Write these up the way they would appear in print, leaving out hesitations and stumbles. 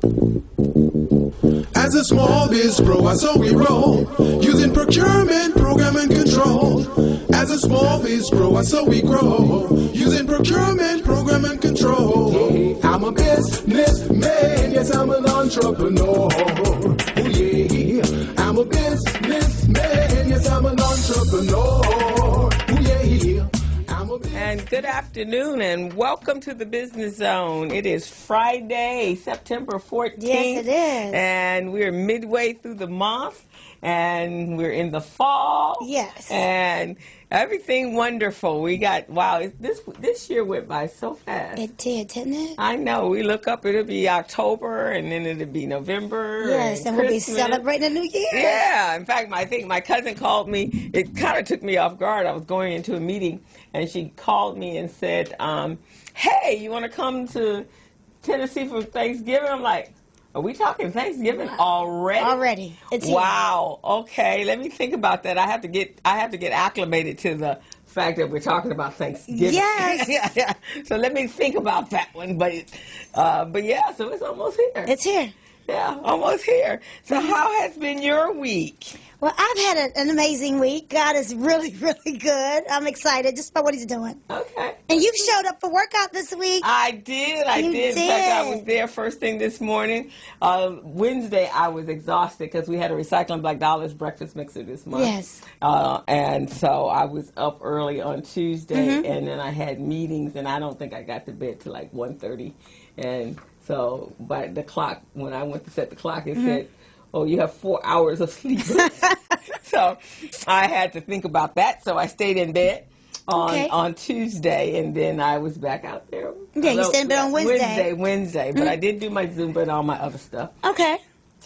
As a small biz grower, so we roll, using procurement, program, and control. As a small biz grower, so we grow, using procurement, program, and control. Yeah, I'm a businessman, yes, I'm an entrepreneur. Oh, yeah, I'm a businessman, yes, I'm an entrepreneur. Oh, yeah. And good afternoon and welcome to the Business Zone. It is Friday, September 14th. Yes, it is. And we're midway through the month and we're in the fall. Yes. And everything wonderful. We got, wow, this year went by so fast. It did, didn't it? I know. We look up, it'll be October and then it'll be November. Yes, and we'll be celebrating a new year. Yeah. In fact, I think my cousin called me. It kind of took me off guard. I was going into a meeting and she called me and said, hey, you want to come to Tennessee for Thanksgiving? I'm like, are we talking Thanksgiving already? Already. It's wow. Okay. Let me think about that. I have to get acclimated to the fact that we're talking about Thanksgiving. Yes. Yeah. So let me think about that one. But yeah, so it's almost here. It's here. Yeah, almost here. So how has been your week? Well, I've had an amazing week. God is really, really good. I'm excited just about what he's doing. Okay. And you showed up for workout this week. I did. You In fact, I was there first thing this morning. Wednesday, I was exhausted because we had a Recycling Black Dollars breakfast mixer this month. Yes. And so I was up early on Tuesday, and then I had meetings, and I don't think I got to bed till like 1:30. And so by the clock, when I went to set the clock, it said, oh, you have 4 hours of sleep. So I had to think about that. So I stayed in bed on Tuesday, and then I was back out there. Yeah, you stayed in bed on Wednesday. Wednesday. But I did do my Zumba and all my other stuff. Okay.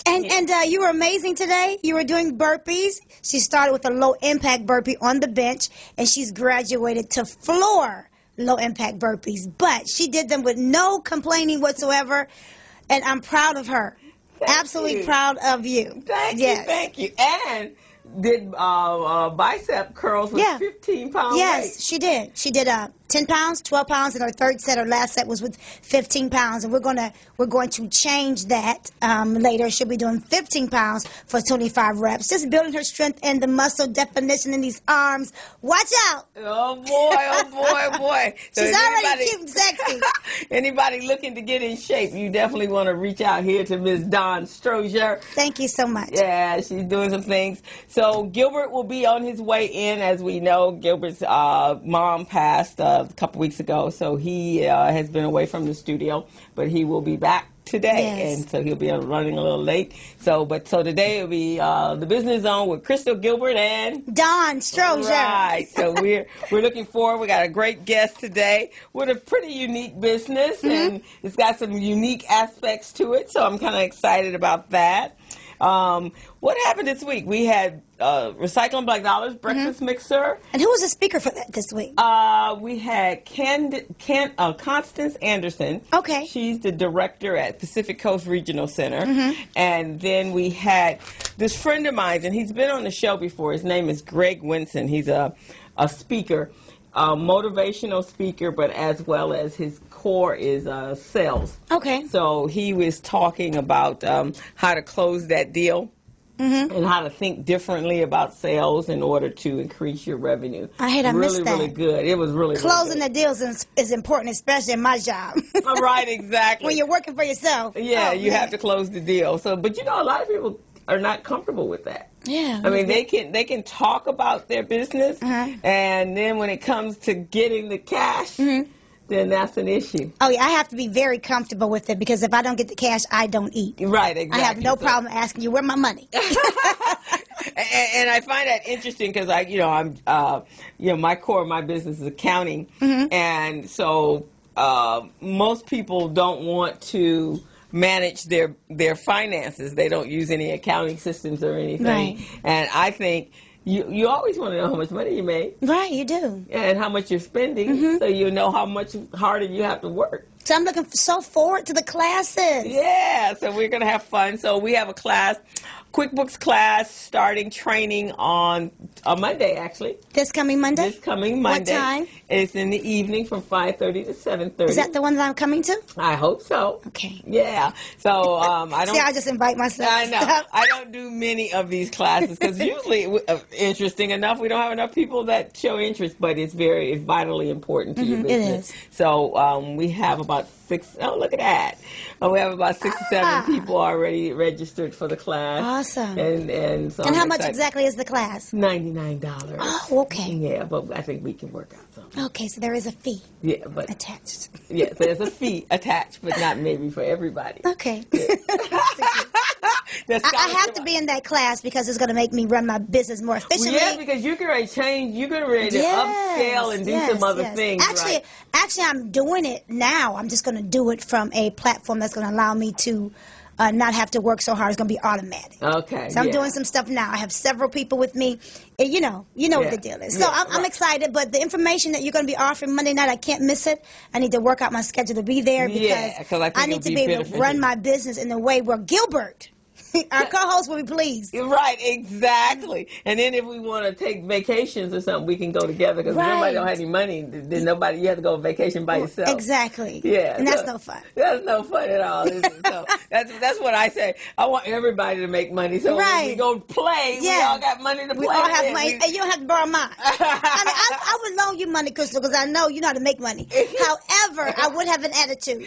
And you were amazing today. You were doing burpees. She started with a low-impact burpee on the bench, and she's graduated to floor low-impact burpees. But she did them with no complaining whatsoever, and I'm proud of her. Absolutely proud of you. Thank you. And did bicep curls with 15 pounds weight. Yes, she did. She did 10 pounds, 12 pounds, and her third set, her last set was with 15 pounds. And we're going to change that later. She'll be doing 15 pounds for 25 reps. Just building her strength and the muscle definition in these arms. Watch out. Oh, boy. So she's already cute and sexy. Anybody looking to get in shape, you definitely want to reach out here to Ms. Dawn Strozier. Thank you so much. Yeah, she's doing some things. So Gilbert will be on his way in. As we know, Gilbert's mom passed a couple weeks ago, so he has been away from the studio, but he will be back today, and so he'll be running a little late. So today will be the Business Zone with Crystal Gilbert and Dawn Strozier. Right. So we're looking forward. We got a great guest today with a pretty unique business, and it's got some unique aspects to it. So I'm kind of excited about that. What happened this week? We had Recycling Black Dollars breakfast mixer. And who was the speaker for that this week? We had Constance Anderson. Okay. She's the director at Pacific Coast Regional Center. And then we had this friend of mine, and he's been on the show before. His name is Greg Winson. He's a speaker, a motivational speaker, but as well as his core is sales. Okay. So he was talking about how to close that deal. And how to think differently about sales in order to increase your revenue. I missed that. Really good. It was really closing really the deals is important, especially in my job. Right, exactly. When you're working for yourself. Yeah, you have to close the deal. So, but you know, a lot of people are not comfortable with that. Yeah. I mean, they can talk about their business, and then when it comes to getting the cash. Then that's an issue. Oh, yeah, I have to be very comfortable with it because if I don't get the cash, I don't eat. Right, exactly. I have no problem asking you, where my money? And I find that interesting because my core of my business is accounting, and so most people don't want to manage their finances. They don't use any accounting systems or anything. Right. And I think you always want to know how much money you make. Right, you do. And how much you're spending, so you know how much harder you have to work. So I'm looking so forward to the classes. Yeah, so we're going to have fun. So we have a class QuickBooks class starting training on Monday, actually. This coming Monday? This coming Monday. What time? It's in the evening from 5:30 to 7:30. Is that the one that I'm coming to? I hope so. Okay. Yeah. So I don't. See, I just invite myself. I know. I don't do many of these classes because usually, interesting enough, we don't have enough people that show interest, but it's vitally important to your business. It is. So we have about 6. Oh, look at that. We have about 6 or 7 people already registered for the class. Awesome. And so and how much exactly is the class? $99. Oh, okay. Yeah, but I think we can work out something. Okay, so there is a fee. Yeah, but attached. Yes, there's a fee attached, but not maybe for everybody. Okay. Yeah. I have to be in that class because it's going to make me run my business more efficiently. Well, yeah, because you're going to change, you're going to upscale and do some other things. Actually, I'm doing it now. I'm just going to do it from a platform that's going to allow me to not have to work so hard. It's going to be automatic. Okay. So I'm doing some stuff now. I have several people with me. You know what the deal is. So I'm excited, but the information that you're going to be offering Monday night, I can't miss it. I need to work out my schedule to be there because I need to be able to run my business in a way where Gilbert, our co-host, will be pleased. Right, exactly. And then if we want to take vacations or something, we can go together because if nobody don't have any money, then you have to go on vacation by yourself. Exactly. Yeah. And that's no fun. That's no fun at all, is it? So that's what I say. I want everybody to make money. So when we go play, we all got money to play. We all have money, and you don't have to borrow mine. I would loan you money, Crystal, because I know you know how to make money. However, I would have an attitude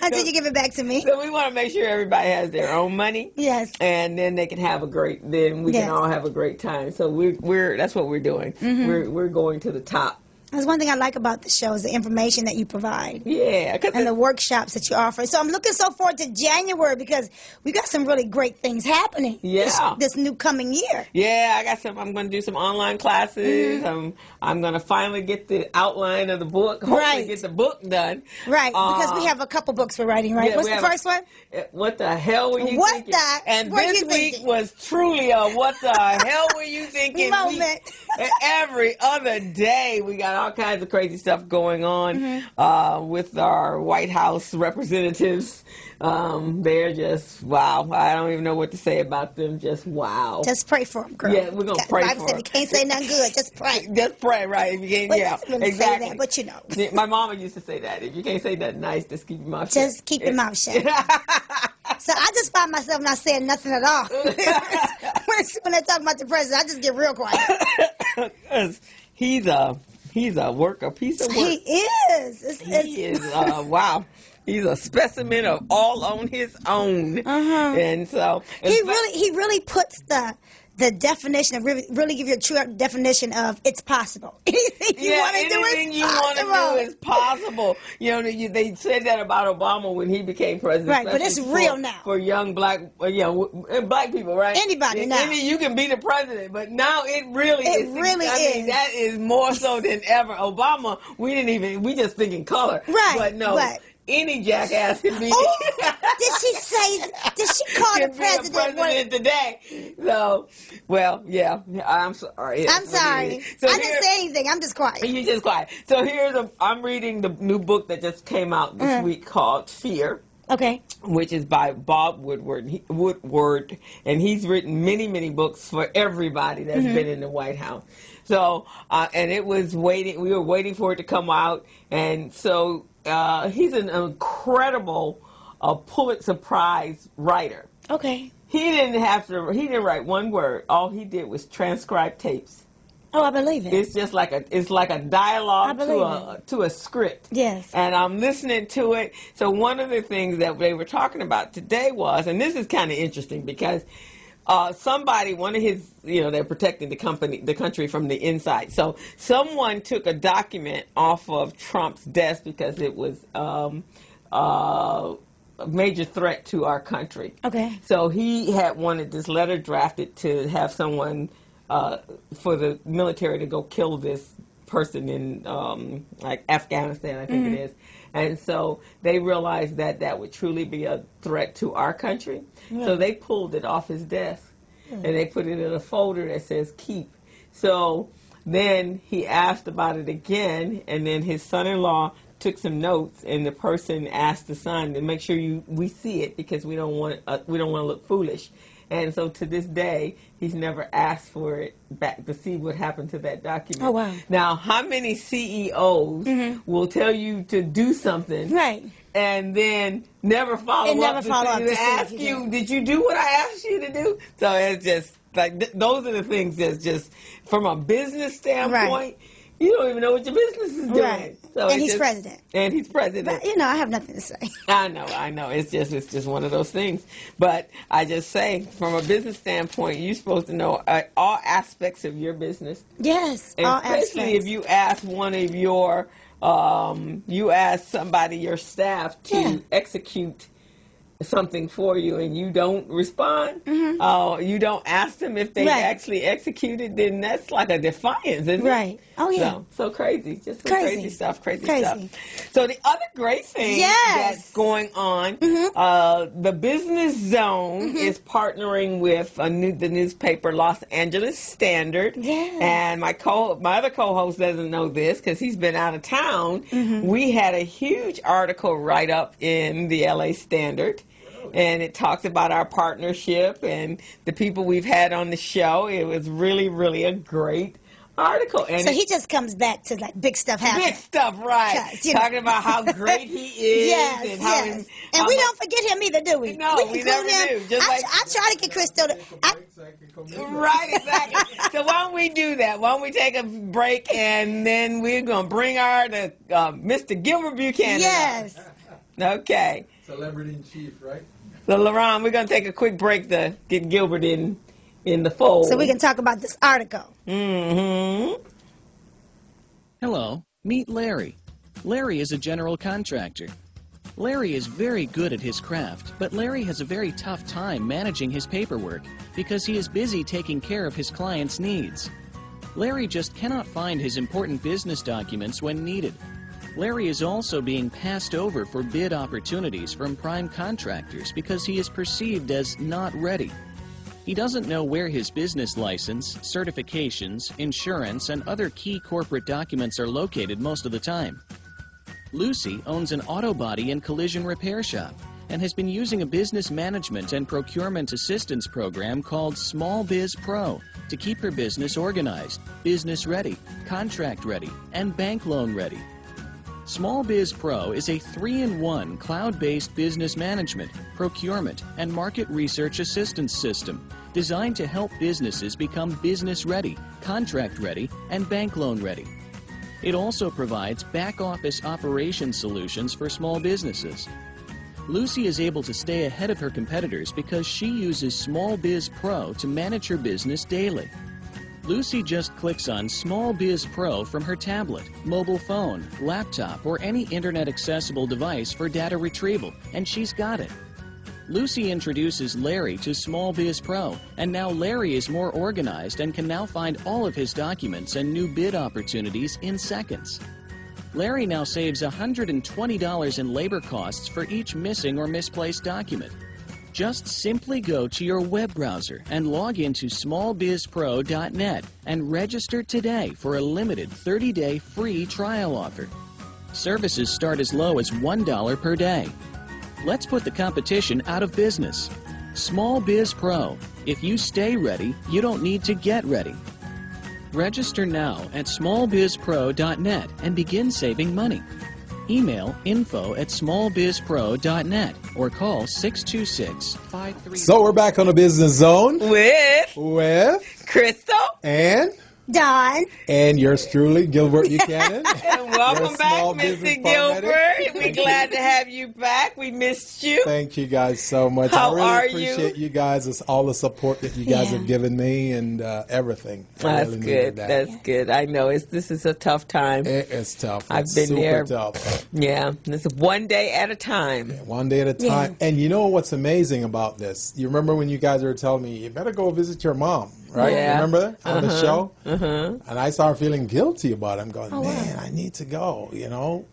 until you give it back to me. So we want to make sure everybody has their own money. Yes. And then they can have we can all have a great time. So we're that's what we're doing. We're going to the top. That's one thing I like about the show is the information that you provide. Yeah. And the workshops that you offer. So I'm looking so forward to January because we got some really great things happening this new coming year. Yeah, I'm going to do some online classes. I'm going to finally get the outline of the book. Hopefully get the book done. Right, because we have a couple books we're writing, right? What's the first one? What the hell were you thinking? And this week was truly a what the hell were you thinking moment. Every other day we got all kinds of crazy stuff going on with our White House representatives. They're just wow. I don't even know what to say about them. Just wow. Just pray for them, girl. Yeah, we're gonna pray for them. You can't say nothing good. Just pray. Just pray, right? If you can't, really exactly. Say that, but you know. My mama used to say that. If you can't say nothing nice, just keep your mouth shut. Just keep your mouth shut. So I just find myself not saying nothing at all. When they talk about the president, I just get real quiet. He's a piece of work. He is. He is. Wow. He's a specimen of all on his own. And so he really puts the definition of really give you a true definition of it's possible. Anything you want to do is possible. You know, they said that about Obama when he became president. Right, but it's real now for young black people, right? Anybody now. You can be the president, but now it really is. I mean, that is more so than ever. Obama, we just think in color, right? But no. Any jackass can be. Did she call the president today? So, well, yeah. I'm sorry. I'm sorry. So I didn't say anything. I'm just quiet. You're just quiet. So I'm reading the new book that just came out this week called Fear. Okay. Which is by Bob Woodward, and he's written many, many books for everybody that's been in the White House. So, and we were waiting for it to come out, and so he's an incredible Pulitzer Prize writer. Okay. He didn't write one word. All he did was transcribe tapes. Oh, I believe it. It's just like a dialogue to a script. Yes. And I'm listening to it. So one of the things that they were talking about today was, and this is kind of interesting because one of his, they're protecting the country from the inside. So someone took a document off of Trump's desk because it was a major threat to our country. Okay. So he had wanted this letter drafted to have someone for the military to go kill this person in like Afghanistan, I think it is. And so they realized that would truly be a threat to our country. Yeah. So they pulled it off his desk and they put it in a folder that says keep. So then he asked about it again, and then his son-in-law took some notes, and the person asked the son to make sure we see it because we don't want to look foolish. And so to this day, he's never asked for it back to see what happened to that document. Oh, wow. Now, how many CEOs will tell you to do something Right. and then never follow up to ask you, did you do what I asked you to do? So it's just like those are the things that's just from a business standpoint. You don't even know what your business is doing. Right. So and he's president. And he's president. But, you know, I have nothing to say. I know. It's just one of those things. But I just say, from a business standpoint, you're supposed to know all aspects of your business. Yes, and all especially aspects. if you ask one of your, you ask somebody, your staff, to execute something for you and you don't respond, you don't ask them if they actually executed, then that's like a defiance, isn't it? Right. Oh, yeah. So crazy. Just some crazy stuff. So the other great thing that's going on, the BusinessZone is partnering with the newspaper Los Angeles Standard. And my other co-host doesn't know this because he's been out of town. We had a huge article write-up in the LA Standard. And it talks about our partnership and the people we've had on the show. It was really, really a great article. And so he just comes back to like big stuff happening. Big stuff, right. Talking about how great he is. And we don't forget him either, do we? No, we never do. I try to get Crystal to... Right, exactly. So why don't we do that? Why don't we take a break and then we're going to bring Mr. Gilbert Buchanan. Yes. Okay. Celebrity in chief, right? So, LaRon, we're going to take a quick break to get Gilbert in the fold. So we can talk about this article. Hello, meet Larry. Larry is a general contractor. Larry is very good at his craft, but Larry has a very tough time managing his paperwork because he is busy taking care of his clients' needs. Larry just cannot find his important business documents when needed. Larry is also being passed over for bid opportunities from prime contractors because he is perceived as not ready. He doesn't know where his business license, certifications, insurance, and other key corporate documents are located most of the time. Lucy owns an auto body and collision repair shop and has been using a business management and procurement assistance program called Small Biz Pro to keep her business organized, business ready, contract ready, and bank loan ready. Small Biz Pro is a 3-in-1 cloud-based business management, procurement, and market research assistance system designed to help businesses become business ready, contract ready, and bank loan ready. It also provides back-office operation solutions for small businesses. Lucy is able to stay ahead of her competitors because she uses Small Biz Pro to manage her business daily. Lucy just clicks on Small Biz Pro from her tablet, mobile phone, laptop, or any internet-accessible device for data retrieval, and she's got it. Lucy introduces Larry to Small Biz Pro, and now Larry is more organized and can now find all of his documents and new bid opportunities in seconds. Larry now saves $120 in labor costs for each missing or misplaced document. Just simply go to your web browser and log into smallbizpro.net and register today for a limited 30-day free trial offer. Services start as low as $1 per day. Let's put the competition out of business. Small Biz Pro. If you stay ready, you don't need to get ready. Register now at smallbizpro.net and begin saving money. Email info@smallbizpro.net or call 626-53. So we're back on the Business Zone with Crystal and Don. And yours truly, Gilbert Buchanan. And welcome back, Mr. Gilbert. We're glad to have you back. We missed you. Thank you guys so much. How I really appreciate you guys, all the support that you guys have given me and everything. That's good. That's good. I know this is a tough time. It's tough. I've been there. Tough. Yeah, it's one day at a time. Yeah, one day at a time. And you know what's amazing about this? You remember when you guys were telling me, you better go visit your mom, right? Yeah. Remember that on the show? And I started feeling guilty about it. I'm going, man, I need to go,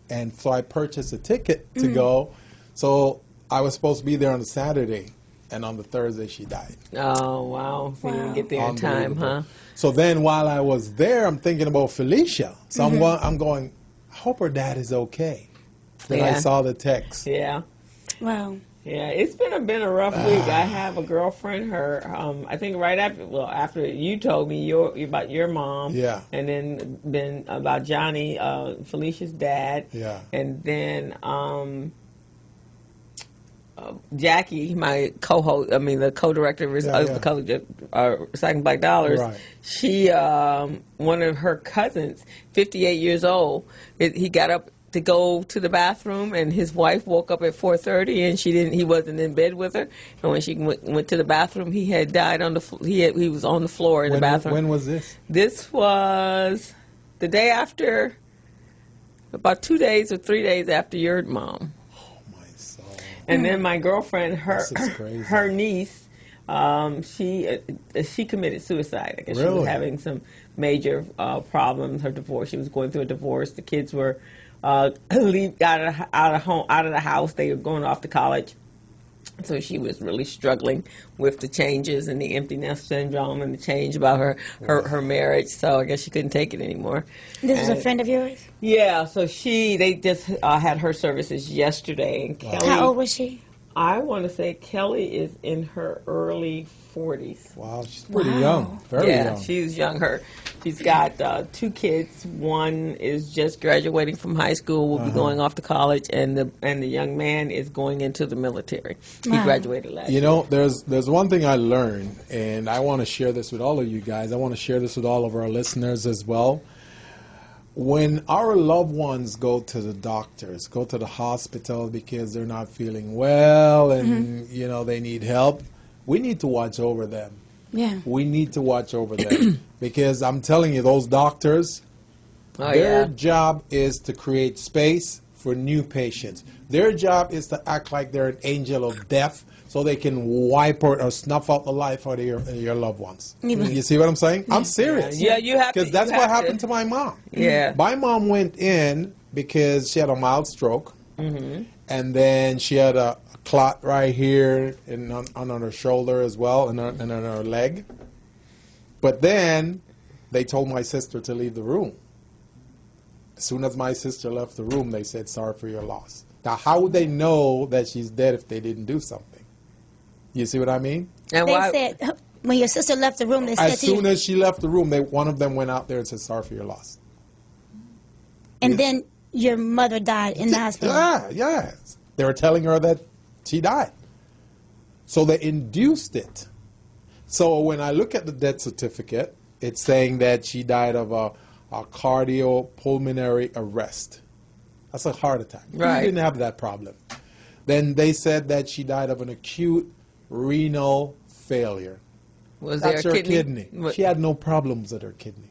And so I purchased a ticket to go. So I was supposed to be there on the Saturday, and on the Thursday she died. Oh, wow. So you didn't get there in time, huh? So then while I was there, I'm thinking about Felicia. So I'm going, I hope her dad is okay. Then I saw the text. Yeah. Wow. Yeah, it's been a rough week. I have a girlfriend. Her, I think right after you told me about your mom. Yeah. And then been about Johnny, Felicia's dad. Yeah. And then Jackie, my co-host, the co-director of the College of Recycling Black Dollars. Right. She, one of her cousins, 58 years old, he got up to go to the bathroom, and his wife woke up at 4:30, and he wasn't in bed with her. And when she went to the bathroom, he had died on he was on the floor in the bathroom. When was this? This was the day after, about 2 days or 3 days after your mom. Oh my soul. And then my girlfriend, her niece, she committed suicide. I guess Really? She was having some major problems. Her divorce. She was going through a divorce. The kids were out of the house. They were going off to college. So she was really struggling with the changes and the empty nest syndrome and the change about her marriage. So I guess she couldn't take it anymore. This is a friend of yours? Yeah. So they just had her services yesterday. And Kelly, how old was she? I want to say Kelly is in her early 40s. Wow, she's pretty young. Very young. Yeah, she's young. She's got 2 kids. One is just graduating from high school, will be going off to college, and the young man is going into the military. He graduated last year. You know, there's one thing I learned, and I want to share this with all of you guys. I want to share this with all of our listeners as well. When our loved ones go to the doctors, go to the hospital because they're not feeling well and, they need help, we need to watch over them. Yeah. We need to watch over them because I'm telling you, those doctors, their job is to create space for new patients. Their job is to act like they're an angel of death so they can wipe out or snuff out the life out of your loved ones. You see what I'm saying? I'm serious. Yeah, you have to. Because that's what happened to my mom. Yeah. My mom went in because she had a mild stroke, and then she had a clot right here and on her shoulder as well, and on her leg. But then they told my sister to leave the room. As soon as my sister left the room, they said, "Sorry for your loss." Now, how would they know that she's dead if they didn't do something? You see what I mean? And they said, when your sister left the room, they said as soon as she left the room, one of them went out there and said, "Sorry for your loss." And then your mother died in the hospital. Yeah. They were telling her that she died. So they induced it. So when I look at the death certificate, it's saying that she died of a cardiopulmonary arrest. That's a heart attack. Right. She didn't have that problem. Then they said that she died of an acute renal failure. That's her kidney. She had no problems with her kidney.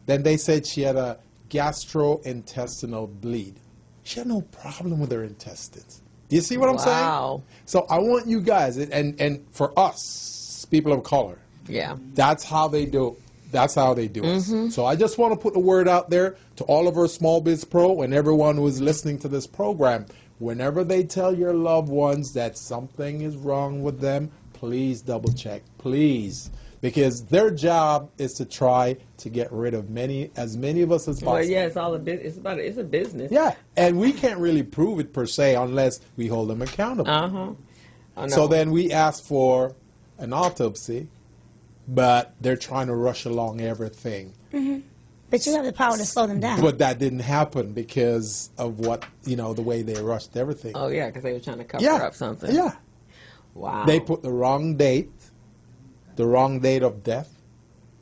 Then they said she had a gastrointestinal bleed. She had no problem with her intestines. Do you see what I'm saying? Wow. So I want you guys, and for us, people of color, that's how they do. That's how they do it. So I just want to put the word out there to all of our Small Biz Pro and everyone who is listening to this program. Whenever they tell your loved ones that something is wrong with them, please double check, please. Because their job is to try to get rid of as many of us as possible. Well, yeah, it's a business. Yeah, and we can't really prove it per se unless we hold them accountable. So then we ask for an autopsy, but they're trying to rush along everything. But you have the power to slow them down. But that didn't happen because of the way they rushed everything. Oh, yeah, because they were trying to cover up something. Yeah. Wow. They put the wrong date of death.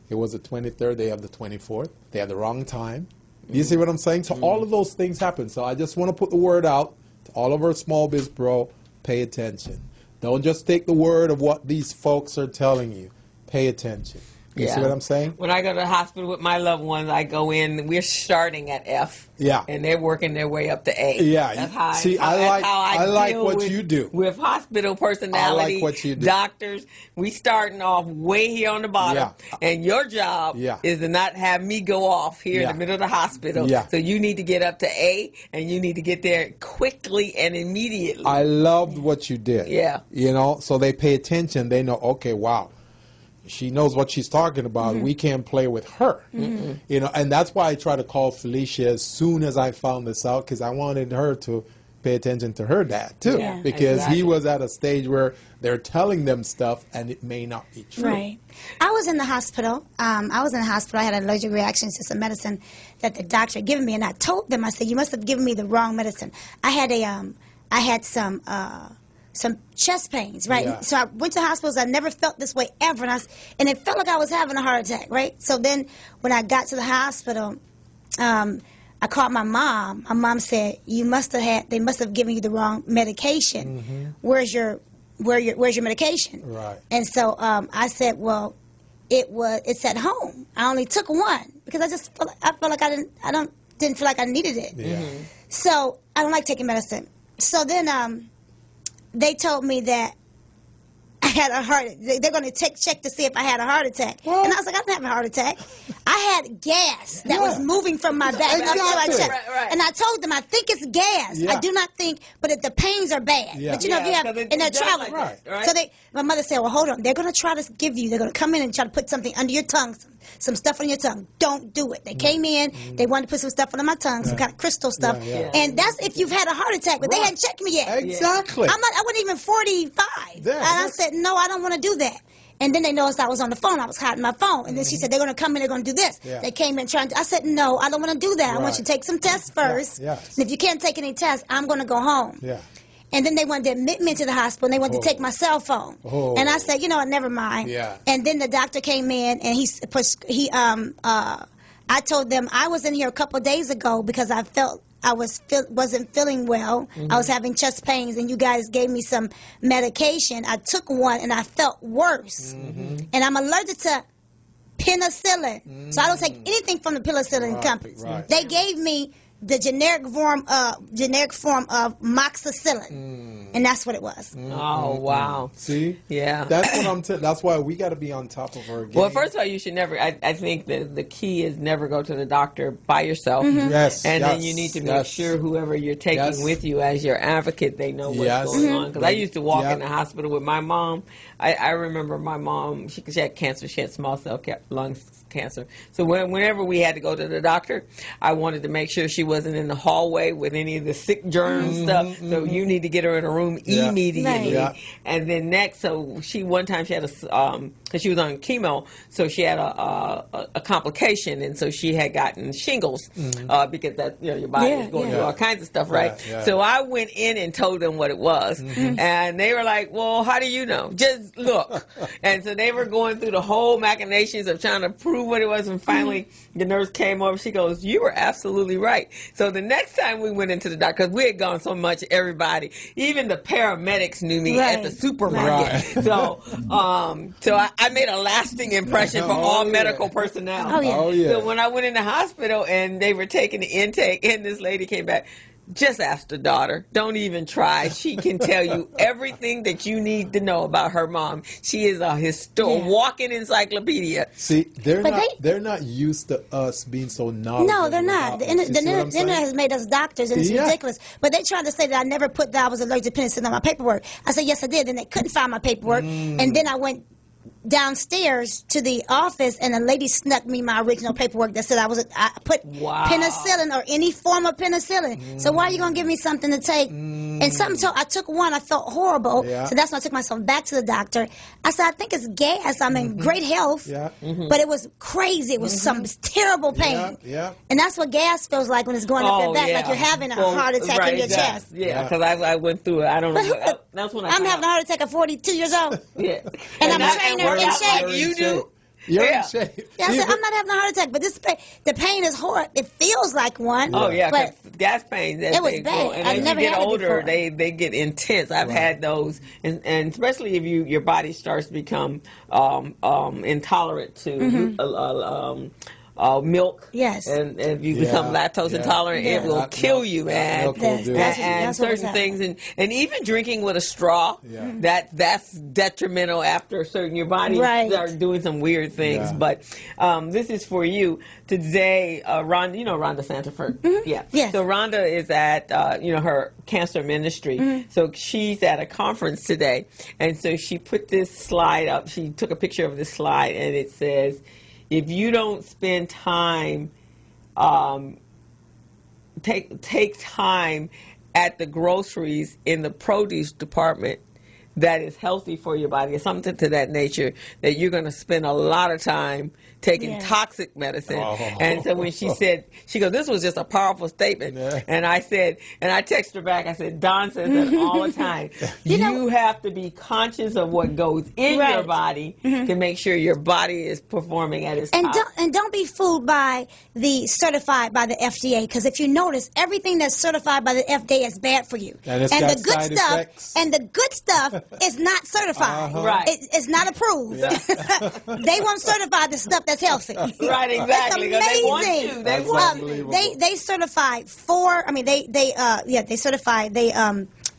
It was the 23rd, they have the 24th. They had the wrong time. You see what I'm saying? So all of those things happen. So I just want to put the word out to all of our Small Biz Pro, pay attention. Don't just take the word of what these folks are telling you. Pay attention. You see what I'm saying? When I go to the hospital with my loved ones, I go in, we're starting at F. Yeah. And they're working their way up to A. Yeah. That's how I like what you do. With hospital personality, I like what you do. Doctors, we starting off way here on the bottom. Yeah. And your job is to not have me go off here in the middle of the hospital. Yeah. So you need to get up to A, and you need to get there quickly and immediately. I loved what you did. Yeah. So they pay attention. They know, okay, wow. She knows what she's talking about. We can't play with her. And that's why I try to call Felicia as soon as I found this out, because I wanted her to pay attention to her dad too, because he was at a stage where they're telling them stuff and it may not be true. Right. I was in the hospital. I had an allergic reaction to some medicine that the doctor had given me, and I told them, I said, you must have given me the wrong medicine. I had some chest pains, right? Yeah. So I went to hospitals. I never felt this way ever, and it felt like I was having a heart attack, right? So then when I got to the hospital, I called my mom. My mom said, they must have given you the wrong medication. Mm-hmm. Where's your medication? Right. And so I said, well, it's at home. I only took one because I felt like I didn't feel like I needed it. Yeah. Mm-hmm. So I don't like taking medicine. So then they told me that I had a heart. They're going to check to see if I had a heart attack. What? And I was like, I didn't have a heart attack. I had gas that was moving from my back up to my chest. Right. And I told them, I think it's gas. Yeah. I do not think, but if the pains are bad. Yeah. But you know, if you have, and they're traveling. Like right. So my mother said, well, hold on. They're going to try to they're going to come in and try to put something under your tongue, some stuff on your tongue. Don't do it. They came in, they wanted to put some stuff under my tongue, some kind of crystal stuff. Yeah. And that's if you've had a heart attack, but they hadn't checked me yet. Exactly. I wasn't even 45. And I said, no, I don't want to do that. And then they noticed I was on the phone. I was hiding my phone. And then she said, they're going to come in, they're going to do this. Yeah. They came in trying to, I said, no, I don't want to do that. I want you to take some tests first. Yeah. Yes. And if you can't take any tests, I'm going to go home. Yeah. And then they wanted to admit me to the hospital, and they wanted to take my cell phone. Oh. And I said, never mind. Yeah. And then the doctor came in, and I told them I was in here a couple of days ago because I felt I wasn't feeling well. Mm-hmm. I was having chest pains, and you guys gave me some medication. I took one, and I felt worse. Mm-hmm. And I'm allergic to penicillin, so I don't take anything from the penicillin company. Right. They gave me the generic form of moxicillin, and that's what it was. Oh wow! See, yeah, that's what that's why we got to be on top of our game. Well, first of all, you should never. I think the key is never go to the doctor by yourself. Mm-hmm. Yes, and then you need to make sure whoever you're taking with you as your advocate, they know what's going on. Because I used to walk in the hospital with my mom. I remember my mom. She had cancer. She had small cell lung cancer. So whenever we had to go to the doctor, I wanted to make sure she wasn't in the hallway with any of the sick germ stuff. So you need to get her in a room immediately. Right. Yeah. And then next, so one time she had because she was on chemo, so she had a complication, and so she had gotten shingles because that your body is going through all kinds of stuff, right? Yeah. So I went in and told them what it was, and they were like, "Well, how do you know? Just look." And so they were going through the whole machinations of trying to prove what it was, and finally the nurse came over. She goes, "You were absolutely right." So the next time we went into the doctor, because we had gone so much, everybody, even the paramedics knew me at the supermarket. Right. So I made a lasting impression for all medical personnel. Oh yeah. So when I went in the hospital and they were taking the intake, and this lady came back, just ask the daughter. Don't even try. She can tell you everything that you need to know about her mom. She is a walking encyclopedia. See, they're not used to us being so knowledgeable. No, they're not. The internet has made us doctors, and it's ridiculous. But they tried to say that I never put that I was allergic to penicillin on my paperwork. I said, yes, I did. And they couldn't find my paperwork. And then I went downstairs to the office, and a lady snuck me my original paperwork that said I put penicillin or any form of penicillin. So why are you gonna give me something to take? And so I took one. I felt horrible. So that's when I took myself back to the doctor. I said, I think it's gas. I'm in great health, but it was crazy. It was some terrible pain. And that's what gas feels like when it's going up your back, like you're having a heart attack in your chest. Yeah, because I went through it. I don't know. That's when I'm having a heart attack at 42 years old. Yeah, and I'm a trainer in shape. You do. You're in shape. Yeah, I said, I'm not having a heart attack, but the pain is horrible. It feels like one. Oh yeah, but gas pains. It was bad. And as you get older, they get intense. I've had those, and especially if your body starts to become intolerant to milk. Yes. And if you become lactose intolerant, it will kill you, man. And certain things, and even drinking with a straw, that's detrimental after your body starts doing some weird things. But this is for you. Today, Rhonda, Rhonda Santaford. Yeah. So Rhonda is at, her cancer ministry. So she's at a conference today. And so she put this slide up. She took a picture of this slide, and it says, if you don't spend time, take time at the groceries in the produce department that is healthy for your body, or something to that nature, that you're going to spend a lot of time taking toxic medicine. And so when she said, she goes, this was just a powerful statement. And I said, and I texted her back, I said, Don says that all the time. You have to be conscious of what goes in your body to make sure your body is performing at its top. And don't be fooled by the certified by the FDA, because if you notice, everything that's certified by the FDA is bad for you. And the good stuff effects. And the good stuff is not certified. Right. It's not approved. They won't certify the stuff that's healthy. Right, exactly. It's amazing. They want you. They certified 4. I mean, they certified. They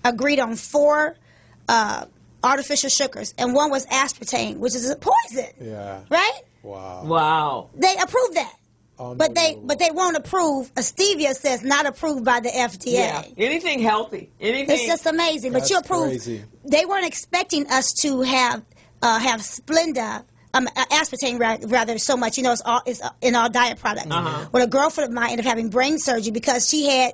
agreed on 4 artificial sugars, and one was aspartame, which is a poison. Yeah. Right. Wow. They approved that. But they won't approve. Stevia says not approved by the FDA. Yeah. Anything healthy. Anything. It's just amazing. But you approve. Crazy. They weren't expecting us to have Splenda. Aspartame rather so much, it's in our diet products. Well, a girlfriend of mine ended up having brain surgery because she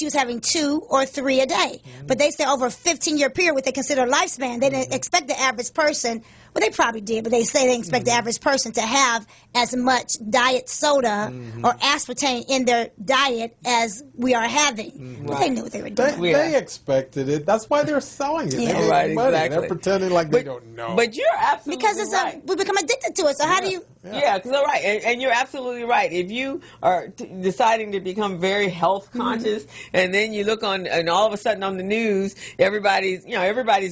was having 2 or 3 a day. But they said over a 15-year period, what they consider a lifespan, they didn't expect the average person. Well, they probably did, but they say they expect the average person to have as much diet soda or aspartame in their diet as we are having. But they knew what they were doing. They expected it. That's why they're selling it. Yeah. Right, exactly. They're pretending like they don't know. But you're absolutely because we become addicted to it. So how do you? Yeah, because right, and you're absolutely right. If you are deciding to become very health conscious, and then you look on, and all of a sudden on the news, everybody's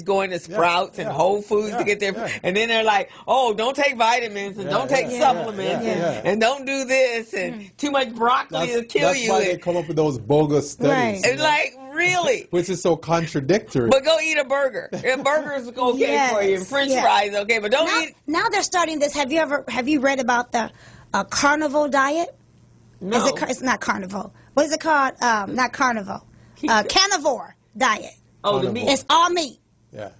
going to Sprouts and Whole Foods to get their, and then they're like, oh, don't take vitamins and don't take supplements and don't do this and too much broccoli will kill you. That's why they come up with those bogus studies. It's like, really? Which is so contradictory. But go eat a burger. A burger's okay for you, and French fries okay, but don't eat. Now they're starting this. Have you read about the carnivore diet? No. It's not carnivore. What is it called? Not carnivore. Carnivore diet. Oh, the meat. It's all meat. Yeah.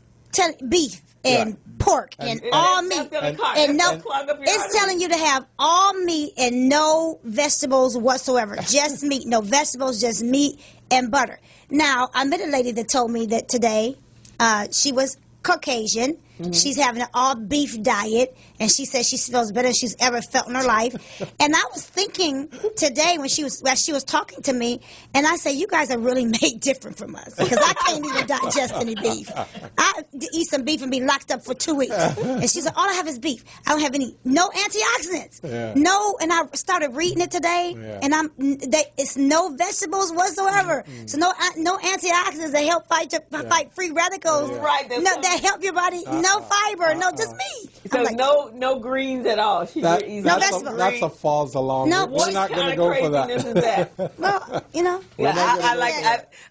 Beef and pork and all meat. It's telling you to have all meat and no vegetables whatsoever. Just meat. No vegetables, just meat and butter. Now, I met a lady that told me that today she was Caucasian. She's having an all beef diet, and she says she feels better than she's ever felt in her life. And I was thinking today when she was talking to me, and I said, you guys are really made different from us, because I can't even digest any beef. I eat some beef and be locked up for 2 weeks. And she said, all I have is beef. I don't have no antioxidants. No, and I started reading it today, and it's no vegetables whatsoever. So no antioxidants that help fight free radicals. Right. That help your body. No fiber, no, just meat. So no greens at all. No vegetables. That's a false alarm. No, we're not going to go for that. Is that? Well,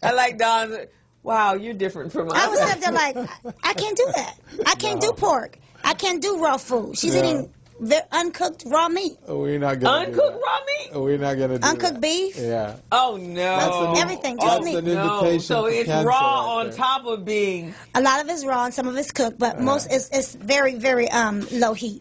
I like Dawn's. Wow, you're different from us. I was sitting there like, I can't do that. I can't do pork. I can't do raw food. She's eating uncooked raw meat. We're not going to do that. Uncooked raw meat? We're not going to do uncooked that. beef? Yeah. Oh, no. Everything, just meat. An invitation so it's raw on top of being... A lot of it's raw and some of it's cooked, but most it's very, very low heat.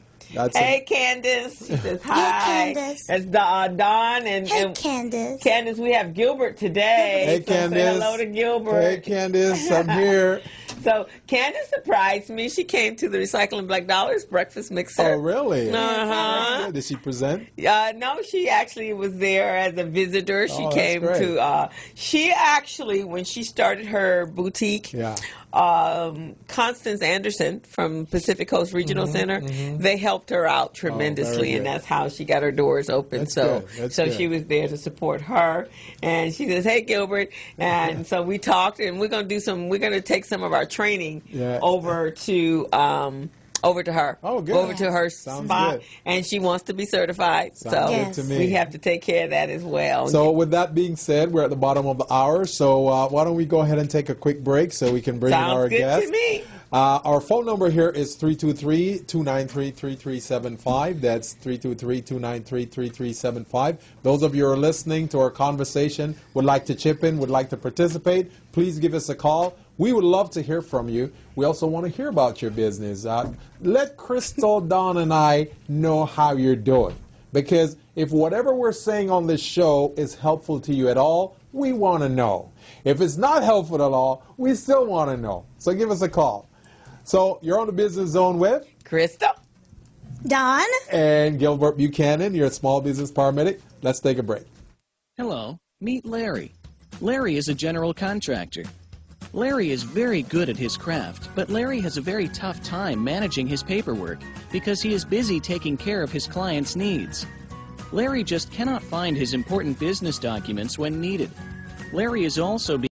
Hey, Candace. She says hi. Hey, Candace. That's Dawn and Candace. Candace, we have Gilbert today. Hey, Candace. Say hello to Gilbert. Hey, Candace. I'm here. So Candace surprised me. She came to the Recycling Black Dollars breakfast mixer. Oh, really? Uh-huh. Did she present? No, she actually was there as a visitor. She came to. She actually, when she started her boutique. Yeah. Constance Anderson from Pacific Coast Regional Center, they helped her out tremendously, and that's how she got her doors open. That's so good. She was there to support her, and she says, "Hey, Gilbert," and so we talked, and we're going to take some of our training over to her. Oh, good. Over to her Sounds spot, good. and she wants to be certified. Sounds so good to me. we have to take care of that as well. So with that being said, we're at the bottom of the hour. So why don't we go ahead and take a quick break so we can bring in our guest. Sounds good to me. Our phone number here is 323-293-3375. That's 323-293-3375. Those of you who are listening to our conversation, would like to chip in, would like to participate, please give us a call. We would love to hear from you. We also want to hear about your business. Let Crystal, Dawn, and I know how you're doing. Because if whatever we're saying on this show is helpful to you at all, we want to know. If it's not helpful at all, we still want to know. So give us a call. So you're on the Business Zone with Crystal, Don, and Gilbert Buchanan. You're a small business paramedic. Let's take a break. Hello, meet Larry. Larry is a general contractor. Larry is very good at his craft, but Larry has a very tough time managing his paperwork because he is busy taking care of his clients' needs. Larry just cannot find his important business documents when needed. Larry is also